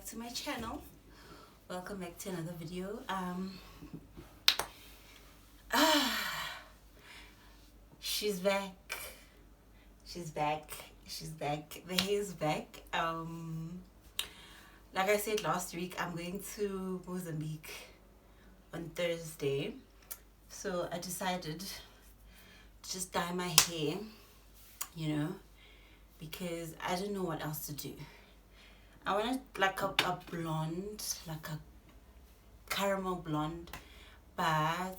to my channel. Welcome back to another video. She's back. She's back. She's back. The Haze is back. Like I said last week, I'm going to Mozambique on Thursday. So I decided to just dye my hair, because I don't know what else to do. I wanted like a blonde, like a caramel blonde, but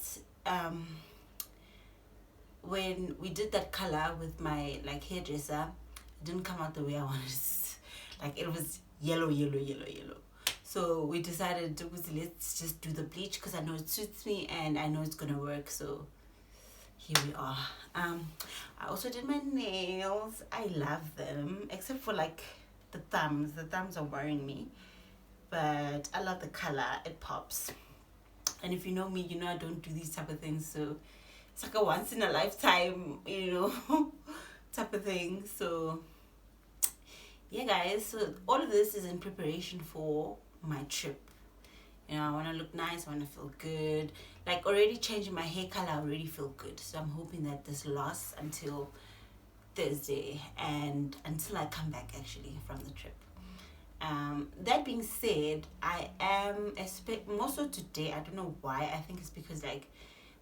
when we did that color with my hairdresser, it didn't come out the way I wanted. Like it was yellow. So we decided let's just do the bleach because I know it suits me and I know it's gonna work. So here we are. I also did my nails. I love them, except for the thumbs. The thumbs are worrying me, but I love the color. It pops. And if you know me, you know I don't do these type of things. So it's like a once in a lifetime, type of thing. So yeah, guys. So all of this is in preparation for my trip. I want to look nice. I want to feel good. Like already changing my hair color, I already feel good. So I'm hoping that this lasts until Thursday and until I come back actually from the trip. That being said, I am more so today. I don't know why. I think it's because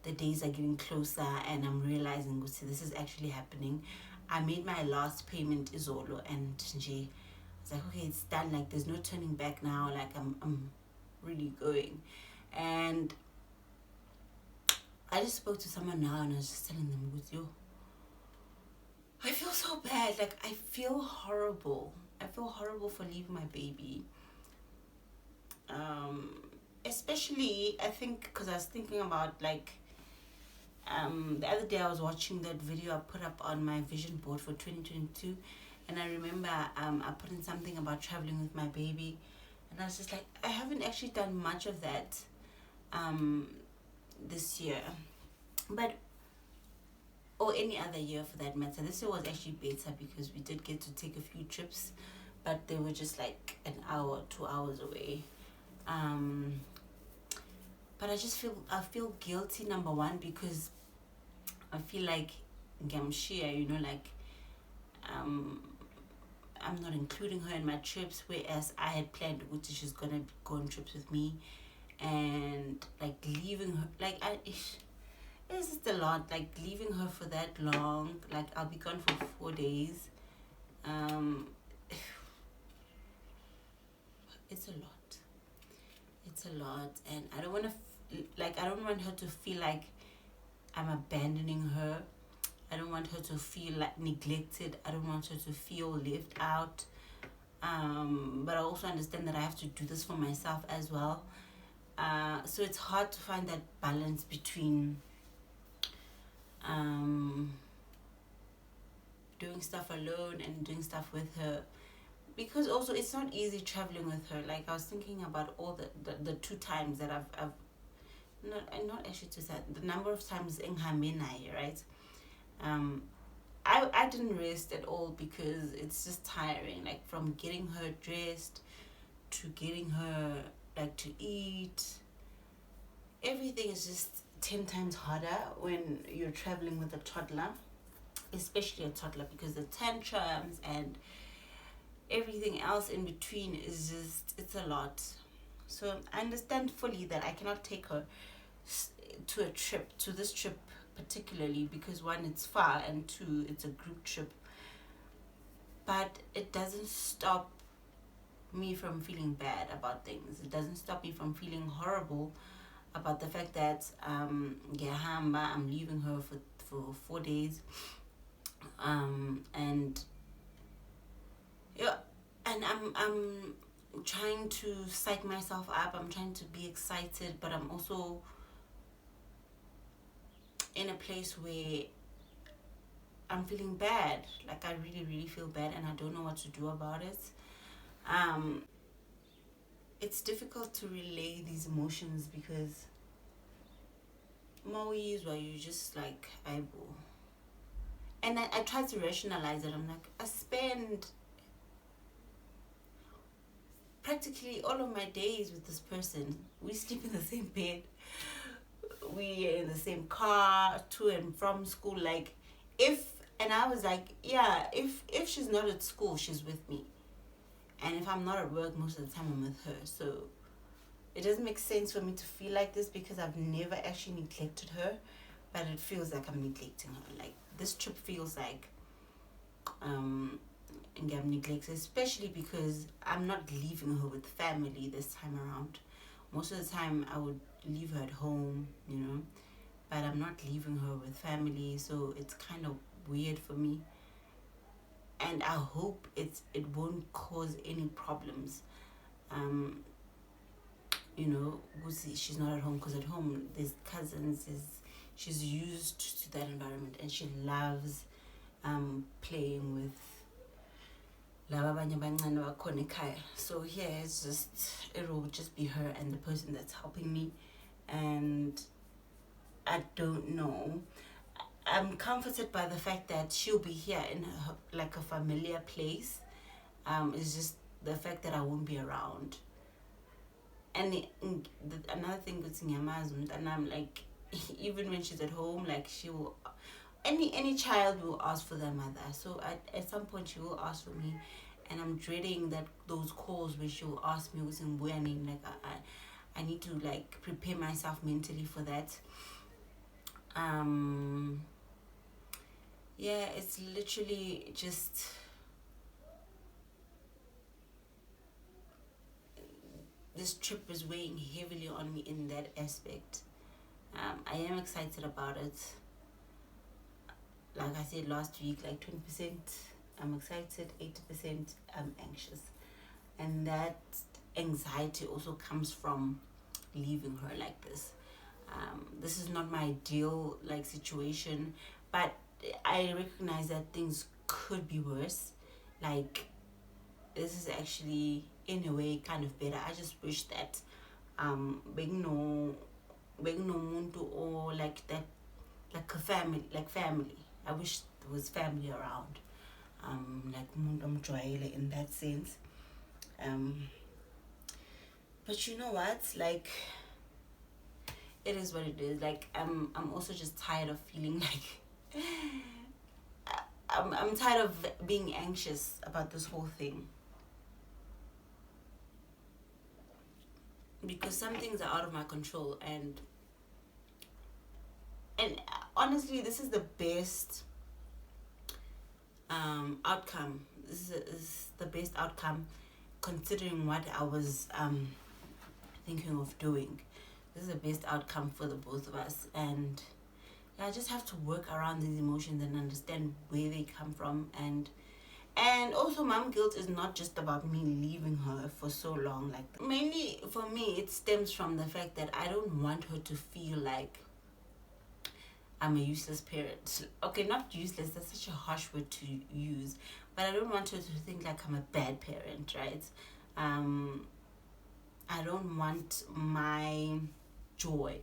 the days are getting closer and I'm realizing this is actually happening. I made my last payment Izolo and Nje. I was like, okay, it's done. There's no turning back now. I'm really going. And I just spoke to someone now and I was just telling them, I feel so bad. I feel horrible. I feel horrible for leaving my baby. Especially, I think, because I was thinking about, the other day I was watching that video I put up on my vision board for 2022. And I remember I put in something about traveling with my baby. And I was just like, I haven't actually done much of that this year. Or any other year for that matter. This year was actually better because we did get to take a few trips, but they were just an hour, 2 hours away. But I feel guilty, number one, because I feel like Gamshia, I'm not including her in my trips, whereas I had planned she's gonna go on trips with me, and leaving her it's just a lot. Leaving her for that long, I'll be gone for 4 days. It's a lot, and I don't want to I don't want her to feel like I'm abandoning her. I don't want her to feel neglected. I don't want her to feel left out. But I also understand that I have to do this for myself as well. So it's hard to find that balance between doing stuff alone and doing stuff with her, because also it's not easy traveling with her. I was thinking about all the 2 times that I've not actually 2 times, the number of times in Hamenai, right? I didn't rest at all because it's just tiring, from getting her dressed to getting her to eat. Everything is just 10 times harder when you're traveling with a toddler, especially a toddler, because the tantrums and everything else in between is it's a lot. So I understand fully that I cannot take her to this trip particularly, because 1, it's far, and 2, it's a group trip. But it doesn't stop me from feeling bad about things. It doesn't stop me from feeling horrible about the fact that I'm leaving her for 4 days, and I'm trying to psych myself up. I'm trying to be excited, but I'm also in a place where I'm feeling bad. I really feel bad, and I don't know what to do about it. It's difficult to relay these emotions because Maui is where you just eyeball. And I try to rationalize it. I'm I spend practically all of my days with this person. We sleep in the same bed. We are in the same car to and from school. Like, and I was like, yeah, if she's not at school, she's with me. And if I'm not at work, most of the time I'm with her. So it doesn't make sense for me to feel like this because I've never actually neglected her, but it feels like I'm neglecting her. Like, this trip feels like I'm neglected, especially because I'm not leaving her with family this time around. Most of the time I would leave her at home, but I'm not leaving her with family, so it's kind of weird for me. And I hope it won't cause any problems. She's not at home, because at home there's cousins, she's used to that environment, and she loves playing with laba abanye abancane bakhona ekhaya. So here it will just be her and the person that's helping me, and I don't know. I'm comforted by the fact that she'll be here in like a familiar place. It's just the fact that I won't be around. And another thing with Nyamazu, and I'm like, even when she's at home, like, she will, any child will ask for their mother. So at some point she will ask for me, and I'm dreading those calls where she will ask me what's in name. Like, I need to like prepare myself mentally for that. Yeah, it's literally just this trip is weighing heavily on me in that aspect. I am excited about it. Like I said last week, like 20% I'm excited, 80% I'm anxious. And that anxiety also comes from leaving her like this. This is not my ideal like situation, but I recognize that things could be worse. Like, this is actually in a way kind of better. I just wish that being no muntu, or like that, like a family. I wish there was family around. Like muntu omjwayele in that sense. But you know what? Like, it is what it is. Like, I'm also just tired of feeling like I'm tired of being anxious about this whole thing, because some things are out of my control, and honestly, this is the best outcome. This is the best outcome, considering what I was thinking of doing. This is the best outcome for the both of us, and I just have to work around these emotions and understand where they come from. And also, mom guilt is not just about me leaving her for so long. Like, mainly for me, it stems from the fact that I don't want her to feel like I'm a useless parent. Okay, not useless, that's such a harsh word to use, but I don't want her to think like I'm a bad parent, right? I don't want my joy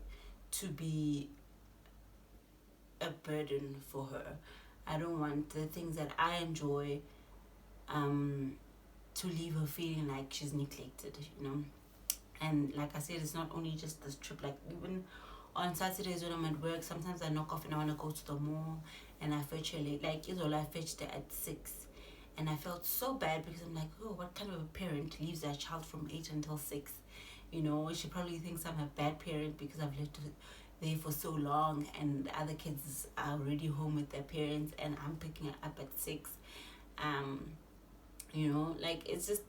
to be a burden for her. I don't want the things that I enjoy to leave her feeling like she's neglected, And like I said, it's not only just this trip. Like, even on Saturdays when I'm at work, sometimes I knock off and I want to go to the mall, and I fetch her late. Like, I fetched her at 6, and I felt so bad because I'm like, oh, what kind of a parent leaves their child from 8 until 6? She probably thinks I'm a bad parent because I've left her there for so long, and the other kids are already home with their parents, and I'm picking her up at 6. Like, it's just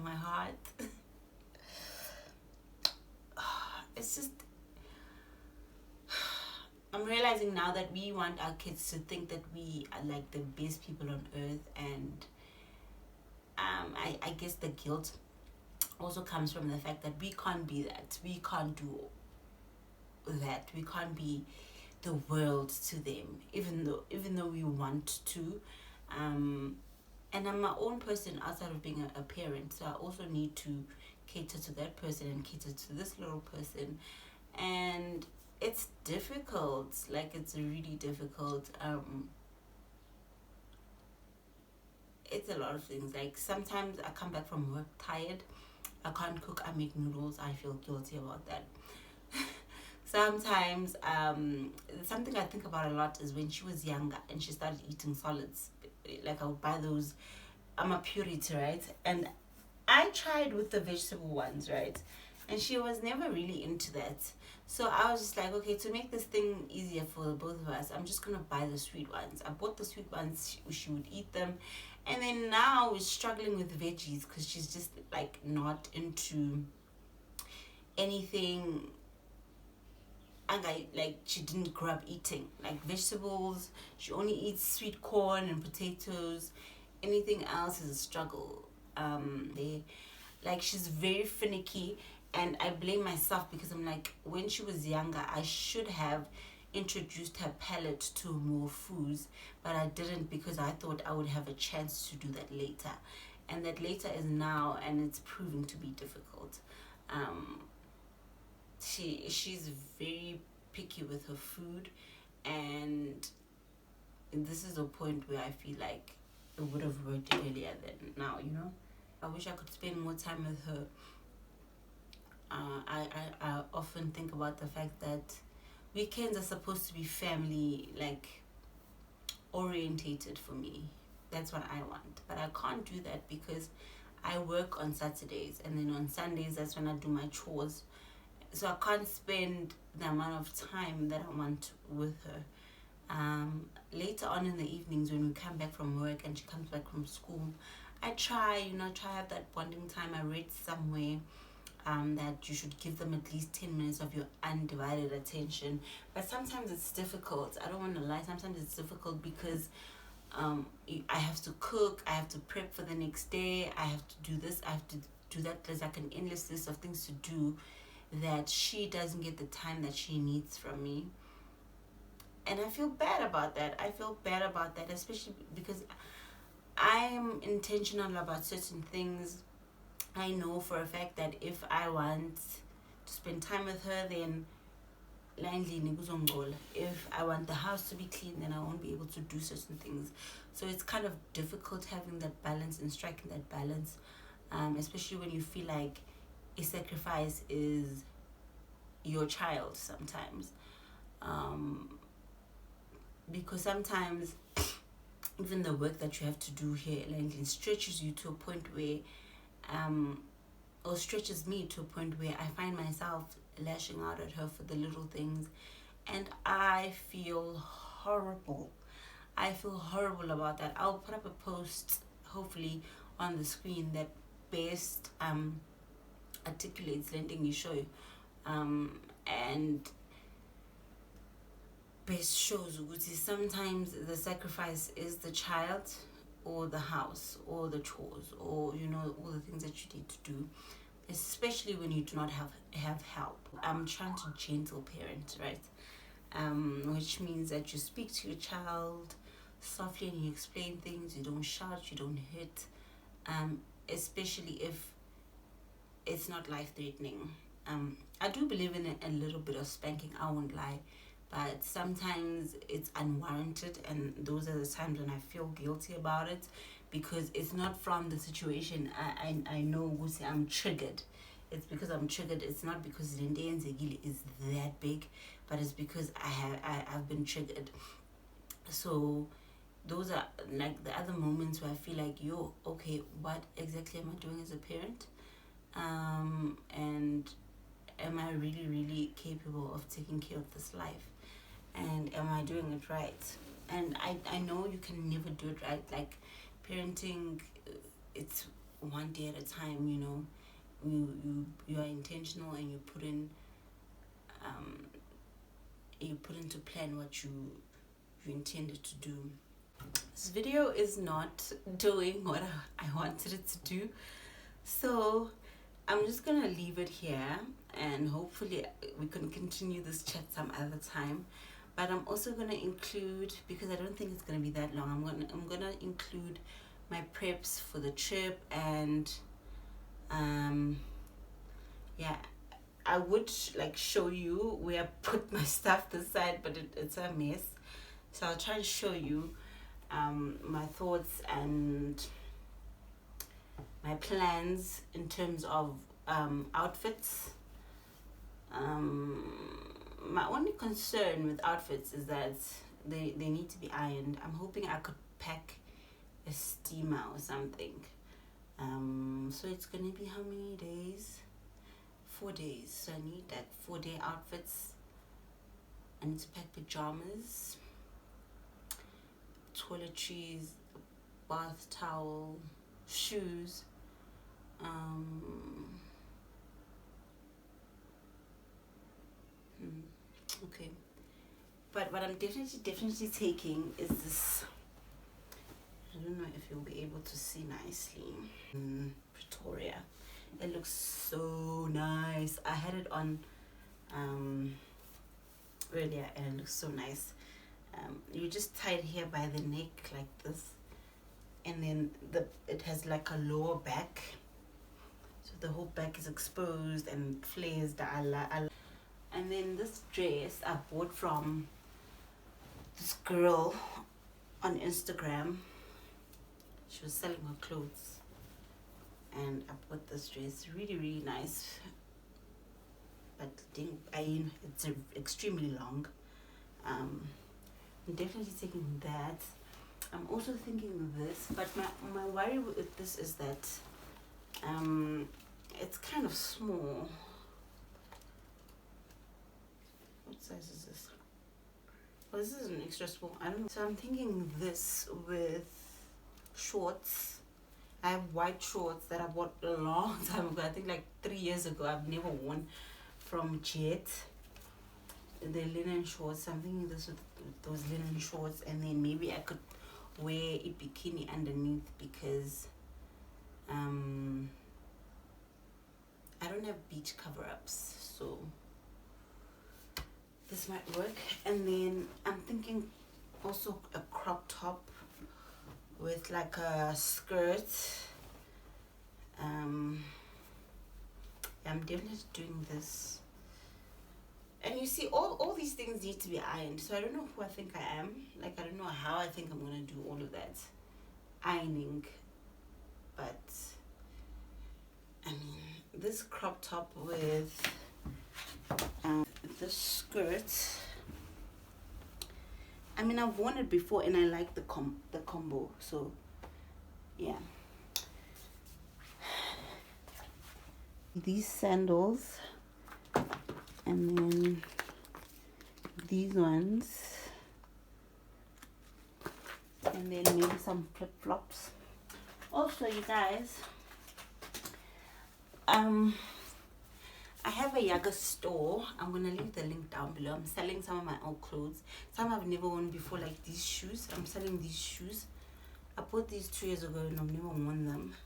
my heart. It's just, I'm realizing now that we want our kids to think that we are like the best people on earth, and I guess the guilt also comes from the fact that we can't be that. We can't do that. We can't be the world to them, even though we want to. And I'm my own person outside of being a parent, so I also need to cater to that person and cater to this little person, and it's difficult. Like, it's really difficult. it's a lot of things. Like sometimes I come back from work tired, I can't cook, I make noodles, I feel guilty about that. Sometimes something I think about a lot is when she was younger and she started eating solids. Like I would buy those, I'm a pure eater, right? And I tried with the vegetable ones, right? And she was never really into that. So I was just like, okay, to make this thing easier for the both of us, I'm just gonna buy the sweet ones. I bought the sweet ones, she would eat them. And then now we're struggling with veggies because she's just like not into anything. And like she didn't grow up eating like vegetables. She only eats sweet corn and potatoes. Anything else is a struggle. Like she's very finicky, and I blame myself because I'm like, when she was younger I should have introduced her palate to more foods, but I didn't because I thought I would have a chance to do that later, and that later is now, and it's proving to be difficult. um she's very picky with her food, and this is a point where I feel like it would have worked earlier than now, you know. I wish I could spend more time with her. I often think about the fact that weekends are supposed to be family like orientated for me. That's what I want, but I can't do that because I work on Saturdays, and then on Sundays that's when I do my chores. So I can't spend the amount of time that I want with her. Later on in the evenings when we come back from work and she comes back from school, I try have that bonding time. I read somewhere that you should give them at least 10 minutes of your undivided attention. But sometimes it's difficult. I don't want to lie. Sometimes it's difficult because I have to cook, I have to prep for the next day, I have to do this, I have to do that. There's like an endless list of things to do that she doesn't get the time that she needs from me. And I feel bad about that. Especially because I'm intentional about certain things. I know for a fact that if I want to spend time with her, then if I want the house to be clean, then I won't be able to do certain things. So it's kind of difficult having that balance and striking that balance, especially when you feel like a sacrifice is your child sometimes. Because sometimes even the work that you have to do here stretches you to a point where or stretches me to a point where I find myself lashing out at her for the little things, and I feel horrible. About that. I'll put up a post hopefully on the screen that best articulates lending you show, and best shows sometimes the sacrifice is the child or the house or the chores or all the things that you need to do, especially when you do not have help. I'm trying to gentle parent, right? Which means that you speak to your child softly and you explain things. You don't shout, you don't hit, especially if it's not life-threatening. I do believe in a little bit of spanking, I won't lie, but sometimes it's unwarranted, and those are the times when I feel guilty about it, because it's not from the situation. I know I'm triggered. It's because I'm triggered. It's not because Lende Nzegile is that big, but it's because I've been triggered. So those are like the other moments where I feel like, okay, what exactly am I doing as a parent? And am I really, really capable of taking care of this life? And am I doing it right? And I know you can never do it right. Like parenting, it's one day at a time. You are intentional, and you put into plan what you intended to do. This video is not doing what I wanted it to do, so I'm just gonna leave it here, and hopefully we can continue this chat some other time. But I'm also gonna include, because I don't think it's gonna be that long, I'm gonna include my preps for the trip, and I would like show you where I put my stuff this side, but it's a mess. So I'll try to show you. my thoughts and my plans in terms of outfits. My only concern with outfits is that they need to be ironed. I'm hoping I could pack a steamer or something. So it's gonna be how many days? 4 days. So I need like 4-day outfits. I need to pack pajamas, toiletries, bath towel, shoes. Okay, but what I'm definitely taking is this. I don't know if you'll be able to see nicely. Pretoria. It looks so nice. I had it on earlier and it looks so nice. You just tie it here by the neck like this, and then it has like a lower back, so the whole back is exposed and flares. And then this dress I bought from this girl on Instagram. She was selling her clothes, and I bought this dress. Really nice, but it's extremely long. I'm definitely taking that. I'm also thinking of this, but my worry with this is that it's kind of small. What size is this? Well, this is an extra small. I don't know. So I'm thinking this with shorts. I have white shorts that I bought a long time ago. I think like 3 years ago. I've never worn from Jet. The linen shorts. I'm thinking this with those linen shorts, and then maybe I could wear a bikini underneath because I don't have beach cover-ups, so this might work. And then I'm thinking also a crop top with like a skirt. I'm definitely doing this. And you see, all these things need to be ironed. So I don't know who I think I am. Like, I don't know how I think I'm going to do all of that ironing. But, I mean, this crop top with this skirt. I mean, I've worn it before and I like the combo. So, yeah. These sandals. And then these ones, and then maybe some flip-flops. Also, you guys, I have a Yaga store. I'm gonna leave the link down below. I'm selling some of my old clothes, some I've never worn before, like these shoes. I'm selling these shoes. I bought these 2 years ago and I've never worn them,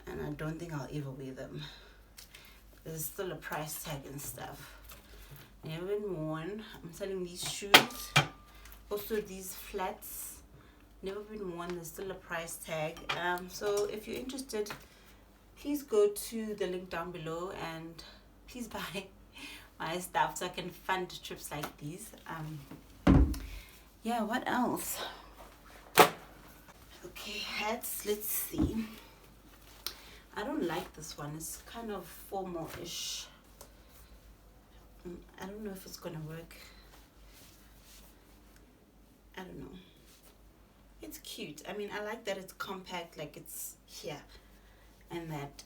and I don't think I'll ever wear them. There's still a price tag and stuff. Never been worn. I'm selling these shoes. Also these flats. Never been worn. There's still a price tag. So if you're interested, please go to the link down below and please buy my stuff so I can fund trips like these. Yeah, what else? Okay, hats. Let's see. I don't like this one. It's kind of formal-ish. I don't know if it's gonna work. I don't know. It's cute. I mean, I like that it's compact, like it's here, and that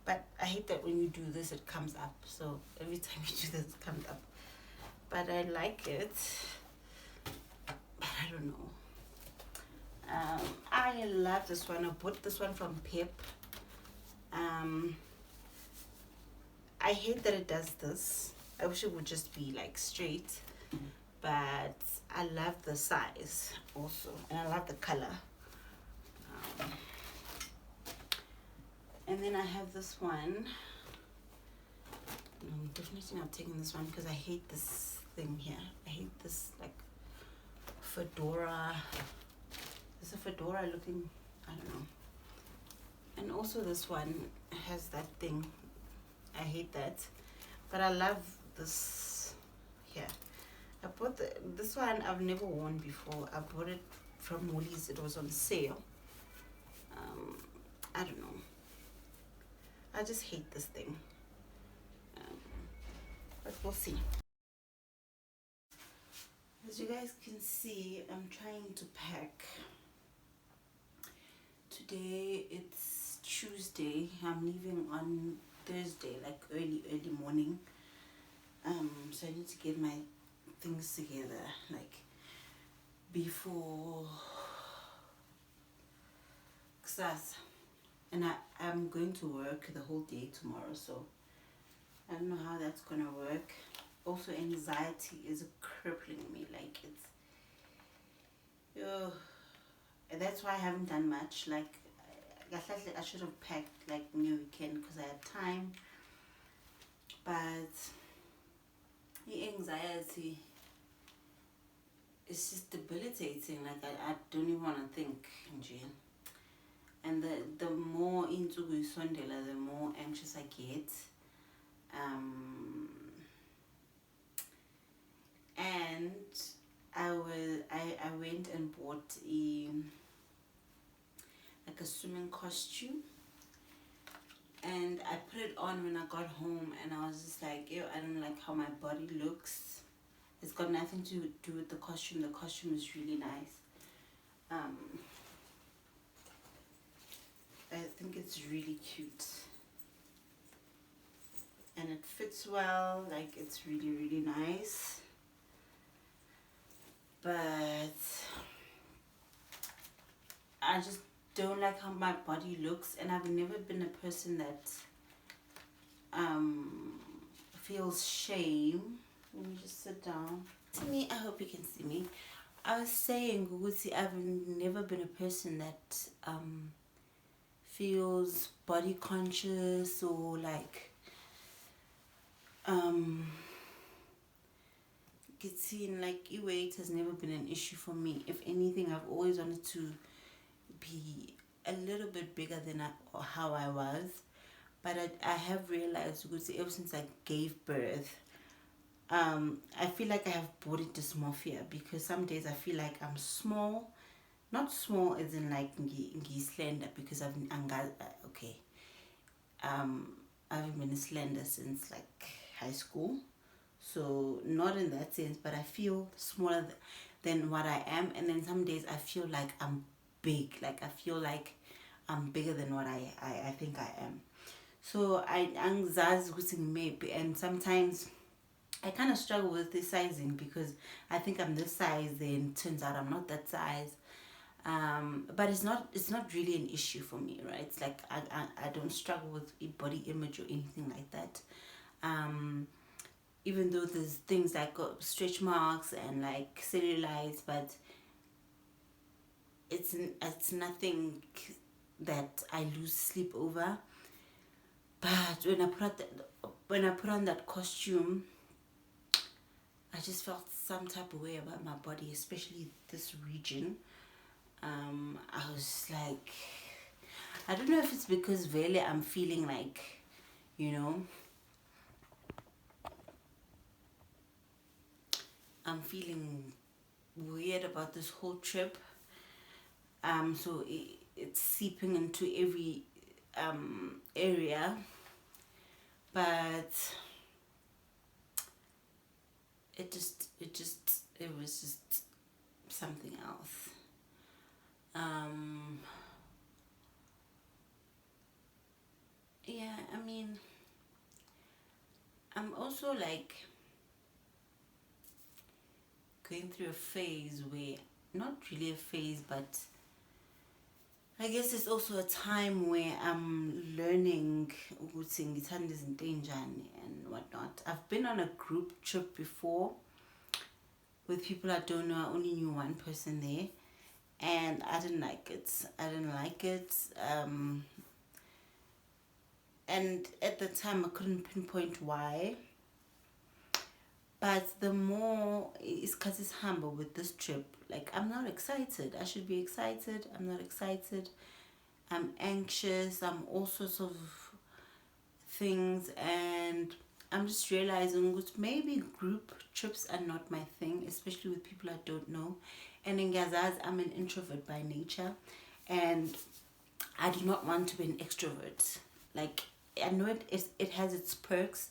but I hate that when you do this it comes up. So every time you do this it comes up. But I like it. But I don't know. I love this one. I bought this one from Pep. I hate that it does this. I wish it would just be like straight, but I love the size also, and I love the color. And then I have this one. I'm definitely not taking this one because I hate this thing here. I hate this like fedora. Is a fedora looking, I don't know. And also this one has that thing. I hate that, but I love this here. I bought this one. I've never worn before. I bought it from Woolies. It was on sale. I don't know. I just hate this thing. Um, but we'll see. As you guys can see, I'm trying to pack. Today it's Tuesday. I'm leaving on Thursday, like early morning. So I need to get my things together, like before class. And I'm going to work the whole day tomorrow, so I don't know how that's gonna work. Also, anxiety is crippling me, like it's, and that's why I haven't done much. Like I should have packed like new weekend because I had time, but the anxiety is just debilitating. Like I don't even want to think, Jane. And the more into Sondela, the more anxious I get. And I went and bought a swimming costume, and I put it on when I got home, and I was just like, ew, I don't like how my body looks. It's got nothing to do with the costume. The costume is really nice. I think it's really cute, and it fits well. Like it's really nice, but I just don't like how my body looks, and I've never been a person that feels shame. Let me just sit down. To me, I hope you can see me. I was saying, Gugusi, I've never been a person that feels body conscious or like getting like weight has never been an issue for me. If anything, I've always wanted to be a little bit bigger than how I was, but I have realized ever since I gave birth, I feel like I have body dysmorphia, because some days I feel like I'm small, not small as in like slender, because I've been slender since like high school, so not in that sense, but I feel smaller than what I am. And then some days I feel like I'm big, like I feel like I'm bigger than what I think I am. So maybe, and sometimes I kind of struggle with this sizing, because I think I'm this size, then turns out I'm not that size. But it's not really an issue for me, right? It's like I don't struggle with body image or anything like that. Even though there's things like stretch marks and like cellulite, but it's nothing that I lose sleep over. But when I put on that costume, I just felt some type of way about my body, especially this region. I was like, I don't know if it's because really I'm feeling like, I'm feeling weird about this whole trip. So it's seeping into every area, but it was just something else. Yeah, I mean, I'm also like going through a phase where, not really a phase, but I guess it's also a time where I'm learning and whatnot. I've been on a group trip before with people I don't know. I only knew one person there, and I didn't like it. And at the time I couldn't pinpoint why. But the more it's because it's humble with this trip. Like, I'm not excited. I should be excited. I'm not excited. I'm anxious. I'm all sorts of things. And I'm just realizing that maybe group trips are not my thing, especially with people I don't know. And in Gazaz, I'm an introvert by nature, and I do not want to be an extrovert. Like, I know it has its perks,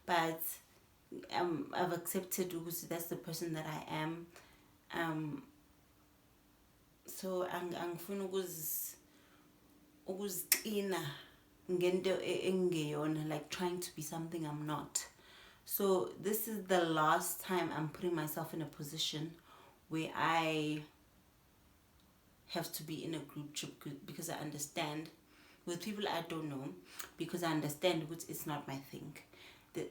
but I've accepted that's the person that I am. So angifuna ukuziqina ngento engeyona, like trying to be something I'm not. So this is the last time I'm putting myself in a position where I have to be in a group trip, because I understand with people I don't know, because I understand which it's not my thing.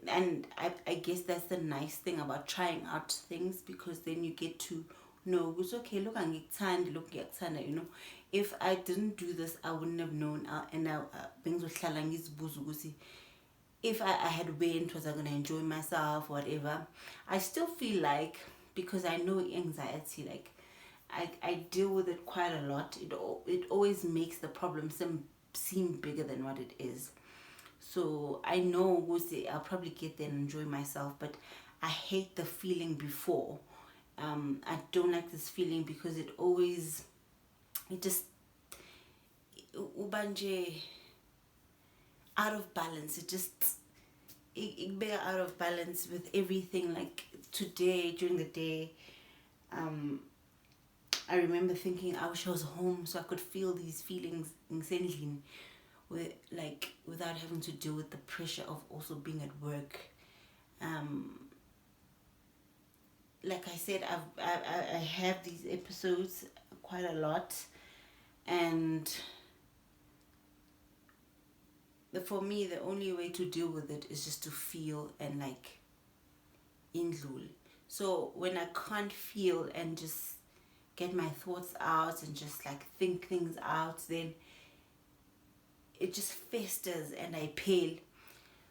And I guess that's the nice thing about trying out things, because then you get to know it's okay, look, you know. If I didn't do this, I wouldn't have known. And I if I had went, was I going to enjoy myself, whatever. I still feel like, because I know anxiety, like I deal with it quite a lot. It always makes the problem seem bigger than what it is. So I know I'll probably get there and enjoy myself, but I hate the feeling before. I don't like this feeling, because it just ubanje out of balance. It be out of balance with everything. Like today, during the day, I remember thinking I wish I was home so I could feel these feelings insanely, without having to deal with the pressure of also being at work. Like I said, I have these episodes quite a lot, and for me, the only way to deal with it is just to feel and like indlul. So when I can't feel and just get my thoughts out and just like think things out, then it just festers and I pale.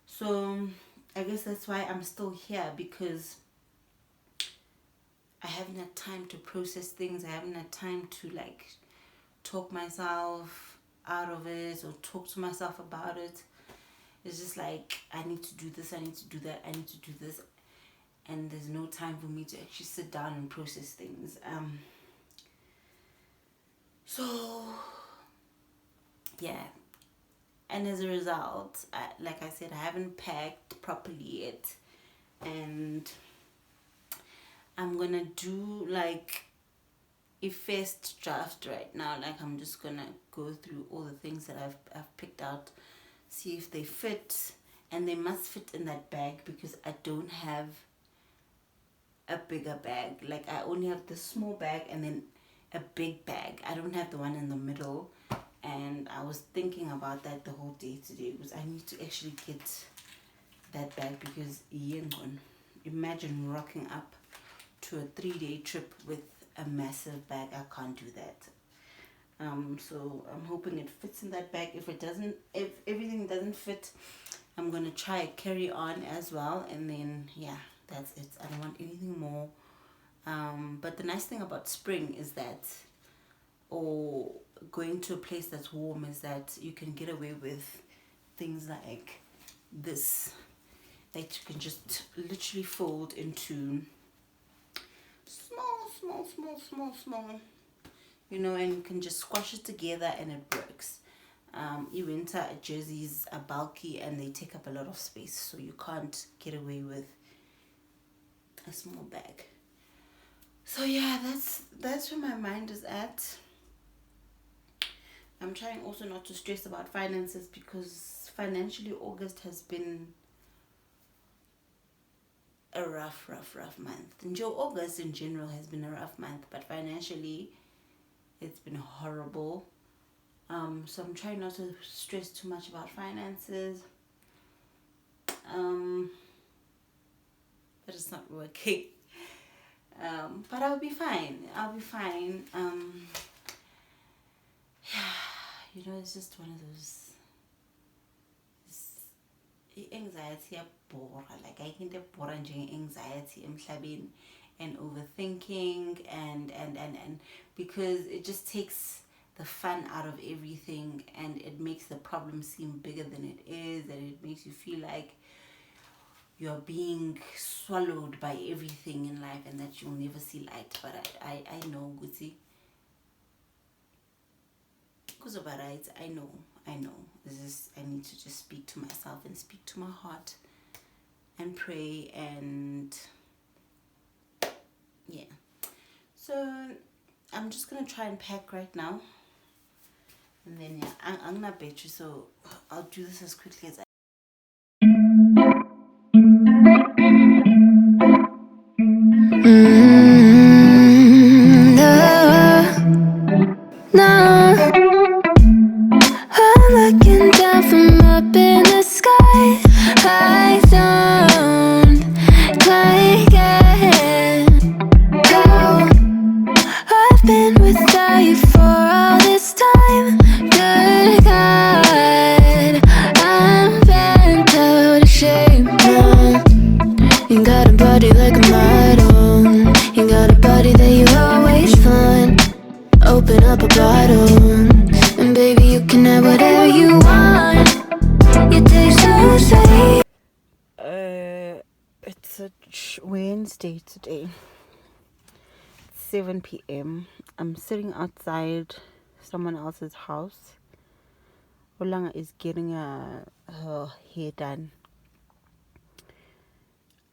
So I guess that's why I'm still here, because I haven't had time to process things. I haven't had time to like talk myself out of it or talk to myself about it. It's just like, I need to do this, I need to do that, I need to do this, and there's no time for me to actually sit down and process things. So yeah, and as a result, like I said, I haven't packed properly yet, and I'm gonna do like a first draft right now. Like, I'm just gonna go through all the things that I've picked out, see if they fit, and they must fit in that bag, because I don't have a bigger bag. Like, I only have the small bag and then a big bag. I don't have the one in the middle, and I was thinking about that the whole day today, because I need to actually get that bag, because imagine rocking up to a 3-day trip with a massive bag. I can't do that. So I'm hoping it fits in that bag. If everything doesn't fit, I'm gonna try carry on as well, and then yeah, that's it. I don't want anything more. But the nice thing about spring is that, or going to a place that's warm, is that you can get away with things like this, that you can just literally fold into small, you know, and you can just squash it together and it works. Winter jerseys are bulky and they take up a lot of space, so you can't get away with a small bag. So yeah, that's where my mind is at. I'm trying also not to stress about finances, because financially August has been a rough month. And August in general has been a rough month, but financially it's been horrible. So I'm trying not to stress too much about finances. But it's not working. But I'll be fine. You know, it's just one of those, anxiety bore. Like, I think bore anxiety emhlabeni, and overthinking, and because it just takes the fun out of everything, and it makes the problem seem bigger than it is, and it makes you feel like you're being swallowed by everything in life and that you'll never see light. But I know, Guti. Because of right, I know. I need to just speak to myself and speak to my heart and pray and yeah. So I'm just gonna try and pack right now, and then yeah, I'm gonna bet you. So I'll do this as quickly as I. No, I'm looking down from up in the sky. I don't quite get how I've been without you for all this time. Good God, I'm bent out of shape now. You got a body like a model. You got a body that you always find. Open up a bottle, and baby you can have whatever you want. You taste so sweet. It's a Wednesday today. 7 p.m. I'm sitting outside someone else's house. Olanga is getting her hair done.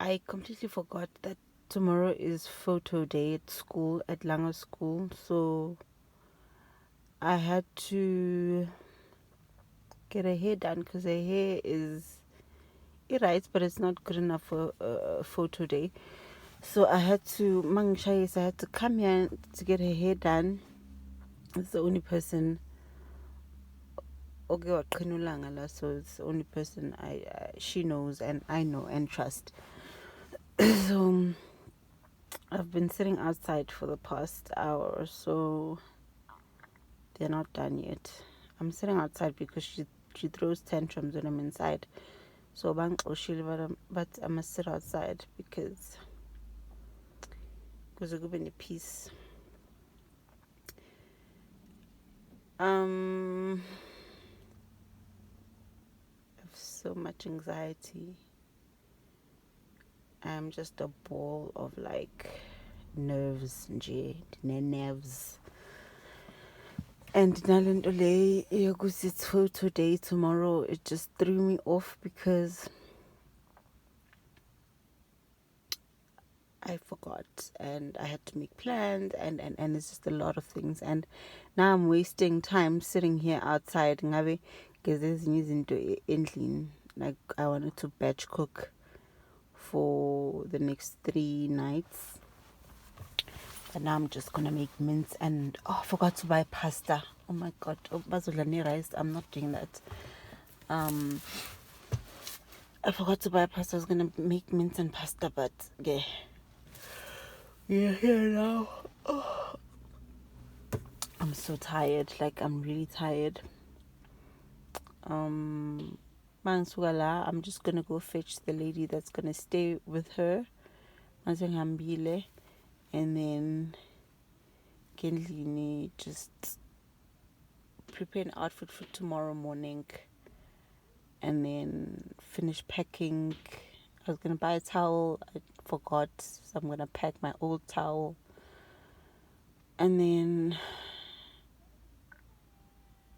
I completely forgot that tomorrow is photo day at school, at Langa school. So I had to get her hair done because her hair is right, but it's not good enough for a photo day. So I had to come here to get her hair done. It's the only person. Okay, so it's the only person she knows and I know and trust. So I've been sitting outside for the past hour or so. They're not done yet. I'm sitting outside because she throws tantrums when I'm inside. So but I must sit outside because it could be peace. I have so much anxiety. I'm just a ball of like nerves, nerves. And Nalindole, it's photo day tomorrow. It just threw me off because I forgot and I had to make plans and it's just a lot of things. And now I'm wasting time sitting here outside because there's news into ending. Like I wanted to batch cook for the next 3 nights. And now I'm just gonna make mince and I forgot to buy pasta. Oh my god, bazolani rice. I'm not doing that. I forgot to buy pasta. I was gonna make mince and pasta, but yeah. Yeah, now. Oh. I'm so tired. Like I'm really tired. I'm just gonna go fetch the lady that's gonna stay with her. And then Kendlini just prepare an outfit for tomorrow morning and then finish packing. I was gonna buy a towel, I forgot, so I'm gonna pack my old towel and then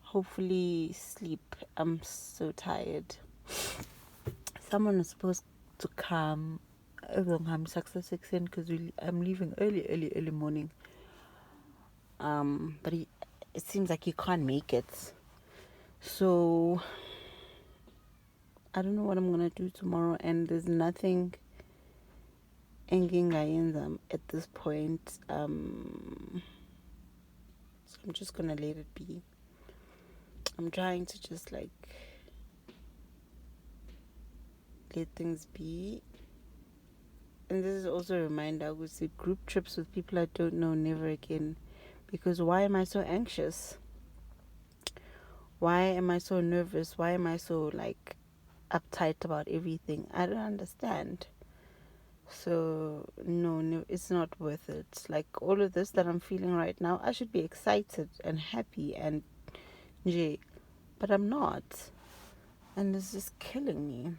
hopefully sleep. I'm so tired. Someone is supposed to come success because I'm leaving early morning. But it seems like he can't make it. So I don't know what I'm gonna do tomorrow, and there's nothing enging at this point. So I'm just gonna let it be. I'm trying to just like let things be. And this is also a reminder, I would say group trips with people I don't know, never again. Because why am I so anxious? Why am I so nervous? Why am I so like uptight about everything? I don't understand. So no, it's not worth it. Like all of this that I'm feeling right now, I should be excited and happy and but I'm not. And this is killing me.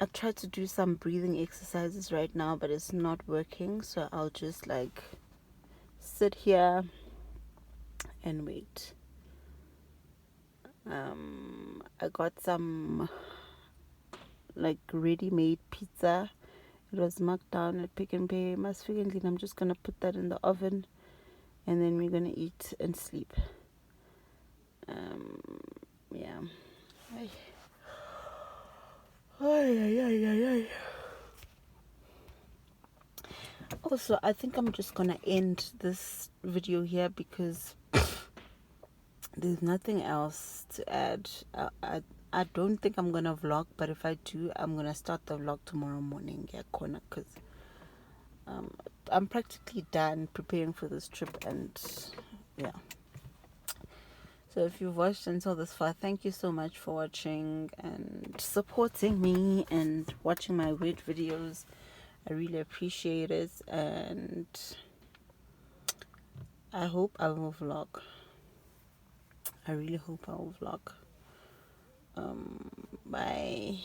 I tried to do some breathing exercises right now, but it's not working, so I'll just like sit here and wait. I got some like ready-made pizza. It was marked down at Pick and Pay. I'm just gonna put that in the oven, and then we're gonna eat and sleep. Yeah. Ay. Ay, ay, ay, ay. Also, I think I'm just gonna end this video here because there's nothing else to add. I don't think I'm gonna vlog, but if I do, I'm gonna start the vlog tomorrow morning. Yeah, corner, because I'm practically done preparing for this trip, and yeah. So if you've watched until this far, thank you so much for watching and supporting me and watching my weird videos. I really appreciate it, and I hope I will vlog. I really hope I will vlog. Bye.